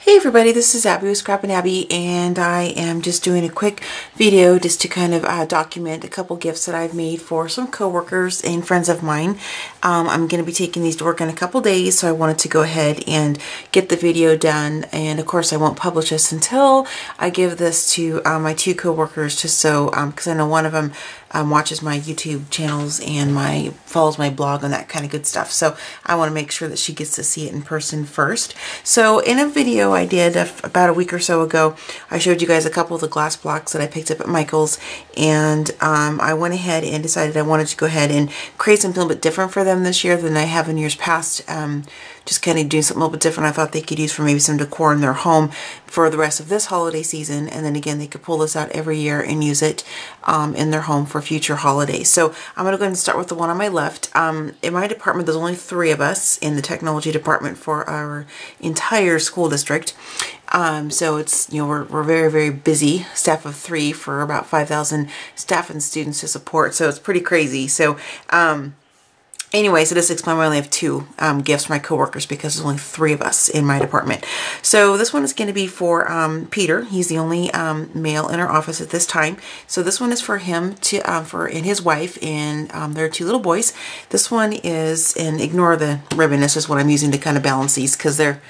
Hey everybody, this is Abby with Scrappin' Abby, and I am just doing a quick video just to kind of document a couple gifts that I've made for some coworkers and friends of mine. I'm going to be taking these to work in a couple days, so I wanted to go ahead and get the video done. And of course I won't publish this until I give this to my two coworkers, just so, because I know one of them watches my YouTube channels and follows my blog and that kind of good stuff. So I want to make sure that she gets to see it in person first. So in a video I did about a week or so ago, I showed you guys a couple of the glass blocks that I picked up at Michael's, and I went ahead and decided I wanted to go ahead and create something a little bit different for them this year than I have in years past. Just kind of doing something a little bit different I thought they could use for maybe some decor in their home for the rest of this holiday season, and then again they could pull this out every year and use it in their home for future holidays. So I'm going to go ahead and start with the one on my left. In my department there's only 3 of us in the technology department for our entire school district. So it's, you know, we're very, very busy, staff of 3 for about 5,000 staff and students to support, so it's pretty crazy. So anyway, so just to explain why I only have 2 gifts for my coworkers, because there's only 3 of us in my department. So this one is going to be for Peter. He's the only male in our office at this time. So this one is for him and his wife and their 2 little boys. This one is, and ignore the ribbon, this is what I'm using to kind of balance these because they're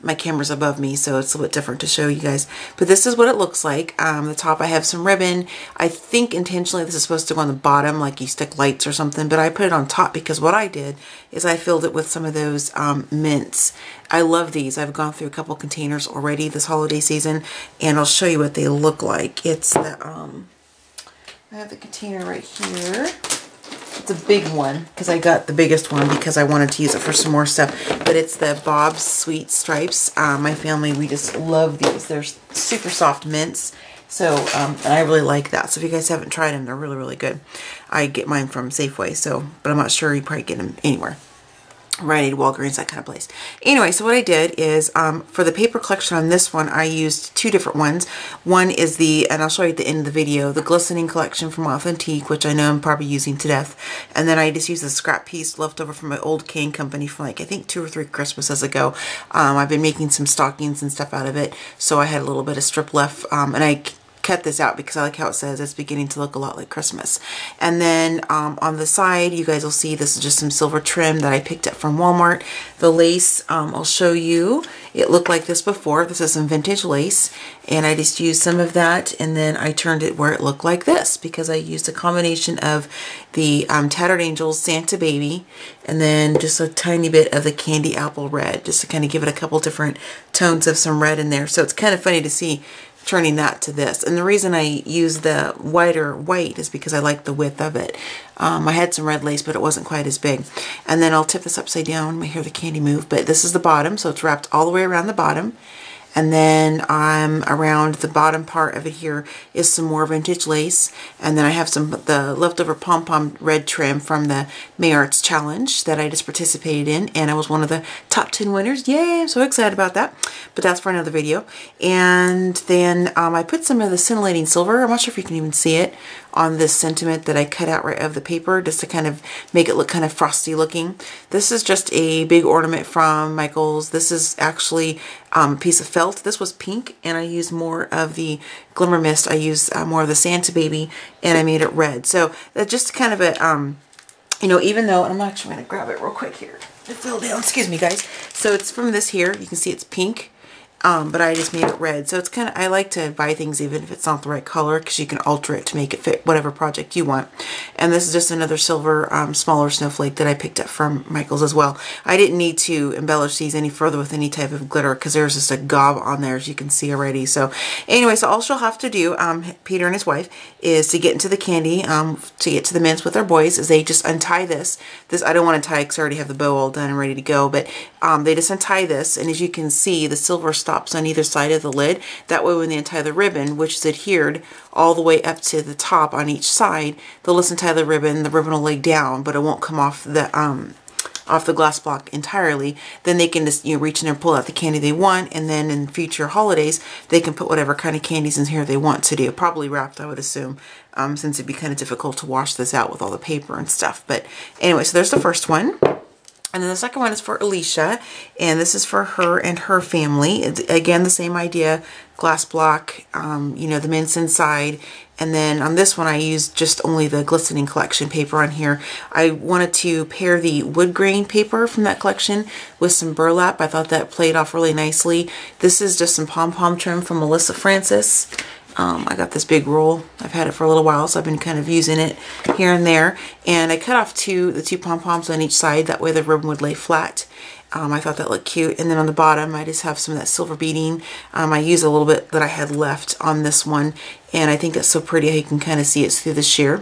my camera's above me, so it's a little bit different to show you guys. But this is what it looks like. The top I have some ribbon. I think intentionally this is supposed to go on the bottom, like you stick lights or something, but I put it on top because what I did is I filled it with some of those mints. I love these. I've gone through a couple containers already this holiday season, and I'll show you what they look like. It's the I have the container right here. It's a big one because I got the biggest one because I wanted to use it for some more stuff. But it's the Bob's Sweet Stripes. My family, we just love these. They're super soft mints. So, and I really like that. So if you guys haven't tried them, they're really, really good. I get mine from Safeway, so, but I'm not sure you probably get them anywhere. Rite Aid, Walgreens, that kind of place. Anyway, so what I did is, for the paper collection on this one, I used 2 different ones. One is and I'll show you at the end of the video, the glistening collection from Authentique, which I know I'm probably using to death. And then I just used the scrap piece left over from my old cane company from like, I think 2 or 3 Christmases ago. I've been making some stockings and stuff out of it, so I had a little bit of strip left, and I cut this out because I like how it says it's beginning to look a lot like Christmas. And then on the side, you guys will see this is just some silver trim that I picked up from Walmart. The lace, I'll show you. It looked like this before. This is some vintage lace, and I just used some of that, and then I turned it where it looked like this because I used a combination of the Tattered Angels Santa Baby and then just a tiny bit of the Candy Apple Red, just to kind of give it a couple different tones of some red in there. So it's kind of funny to see turning that to this. And the reason I use the wider white is because I like the width of it. I had some red lace, but it wasn't quite as big. And then I'll tip this upside down. You may hear the candy move, but this is the bottom, so it's wrapped all the way around the bottom. And then around the bottom part of it here is some more vintage lace. And then I have the leftover pom-pom red trim from the May Arts Challenge that I just participated in. And I was one of the top 10 winners. Yay, I'm so excited about that. But that's for another video. And then I put some of the scintillating silver, I'm not sure if you can even see it, on this sentiment that I cut out right of the paper just to kind of make it look kind of frosty looking. This is just a big ornament from Michael's. This is actually a piece of felt. This was pink, and I used more of the Glimmer Mist. I used more of the Santa Baby, and I made it red. So that's just kind of a, you know, even though, and I'm actually going to grab it real quick here. It fell down. Excuse me, guys. So it's from this here. You can see it's pink. But I just made it red. So it's kind of, I like to buy things even if it's not the right color, because you can alter it to make it fit whatever project you want. And this is just another silver, smaller snowflake that I picked up from Michael's as well. I didn't need to embellish these any further with any type of glitter because there's just a gob on there, as you can see already. So anyway, so all she'll have to do, Peter and his wife, is to get into the candy, to get to the mints with our boys, is they just untie this. This I don't want to tie because I already have the bow all done and ready to go, but they just untie this, and as you can see, the silver stops on either side of the lid. That way when they untie the ribbon, which is adhered all the way up to the top on each side, they'll just untie the ribbon will lay down, but it won't come off the glass block entirely. Then they can just, you know, reach in there and pull out the candy they want, and then in future holidays they can put whatever kind of candies in here they want to do. Probably wrapped, I would assume, since it'd be kind of difficult to wash this out with all the paper and stuff. But anyway, so there's the first one. And then the second one is for Alicia, and this is for her and her family. It's, again, the same idea, glass block, you know, the mints inside. And then on this one, I used just only the Glistening Collection paper on here. I wanted to pair the wood grain paper from that collection with some burlap. I thought that played off really nicely. This is just some pom-pom trim from Melissa Francis. I got this big roll. I've had it for a little while, so I've been kind of using it here and there. And I cut off the two pom-poms on each side. That way the ribbon would lay flat. I thought that looked cute. And then on the bottom, I just have some of that silver beading. I used a little bit that I had left on this one. And I think that's so pretty how you can kind of see it through the sheer.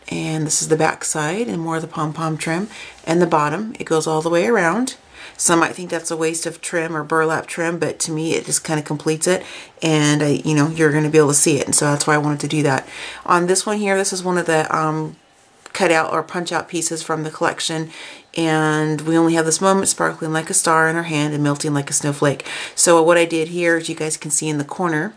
And this is the back side and more of the pom-pom trim. And the bottom, it goes all the way around. Some might think that's a waste of trim or burlap trim, but to me it just kind of completes it, and you know, you're going to be able to see it, and so that's why I wanted to do that. On this one here, this is one of the cut out or punch out pieces from the collection, and we only have this moment sparkling like a star in her hand and melting like a snowflake. So what I did here, as you guys can see in the corner,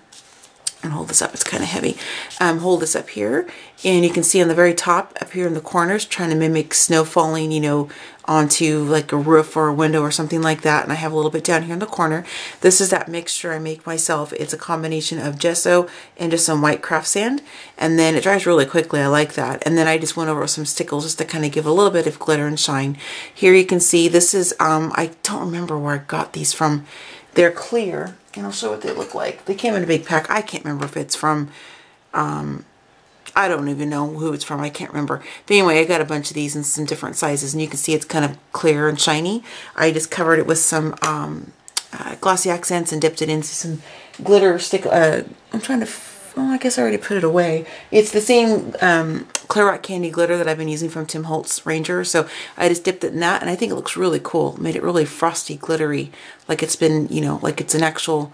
and hold this up, it's kind of heavy, hold this up here, and you can see on the very top up here in the corners, trying to mimic snow falling, you know, onto like a roof or a window or something like that. And I have a little bit down here in the corner. This is that mixture I make myself. It's a combination of gesso and just some white craft sand, and then it dries really quickly. I like that. And then I just went over with some stickles just to kind of give a little bit of glitter and shine. Here you can see this is I don't remember where I got these from. They're clear, and I'll show what they look like. They came in a big pack. I can't remember if it's from I don't even know who it's from. I can't remember. But anyway, I got a bunch of these in some different sizes, and you can see it's kind of clear and shiny. I just covered it with some glossy accents and dipped it into some glitter stick. I'm trying to, well, I guess I already put it away. It's the same Clear Rock Candy glitter that I've been using from Tim Holtz Ranger. So I just dipped it in that, and I think it looks really cool. Made it really frosty, glittery, like it's been, you know, like it's an actual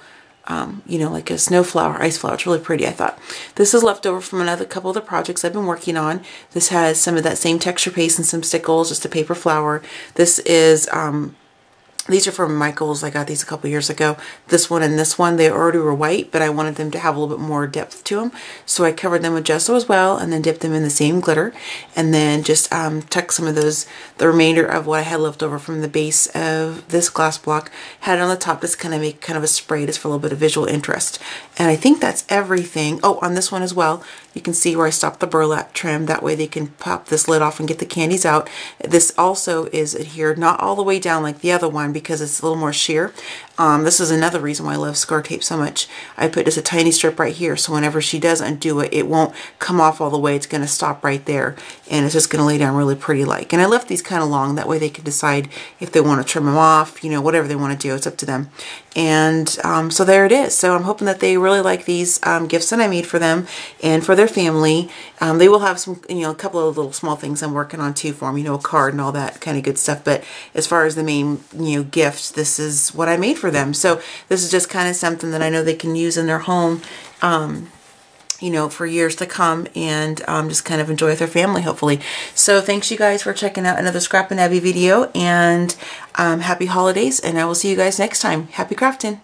you know, like a snow flower, ice flower. It's really pretty, I thought. This is left over from another couple of the projects I've been working on. This has some of that same texture paste and some stickles, just a paper flower. This is these are from Michaels. I got these a couple years ago. This one and this one, they already were white, but I wanted them to have a little bit more depth to them. So I covered them with gesso as well, and then dipped them in the same glitter. And then just tucked some of those, the remainder of what I had left over from the base of this glass block, had it on the top just kind of make kind of a spray just for a little bit of visual interest. And I think that's everything. Oh, on this one as well, you can see where I stopped the burlap trim. That way they can pop this lid off and get the candies out. This also is adhered, not all the way down like the other one, because it's a little more sheer. This is another reason why I love scar tape so much. I put just a tiny strip right here, so whenever she does undo it, it won't come off all the way. It's going to stop right there, and it's just going to lay down really pretty like. And I left these kind of long, that way they can decide if they want to trim them off, you know, whatever they want to do. It's up to them. And so there it is. So I'm hoping that they really like these gifts that I made for them and for their family. They will have some, you know, a couple of little small things I'm working on too for them, you know, a card and all that kind of good stuff. But as far as the main, you know, gift, this is what I made for them. So this is just kind of something that I know they can use in their home, you know, for years to come, and just kind of enjoy with their family, hopefully. So thanks you guys for checking out another Scrappin' Abby video, and happy holidays, and I will see you guys next time. Happy crafting!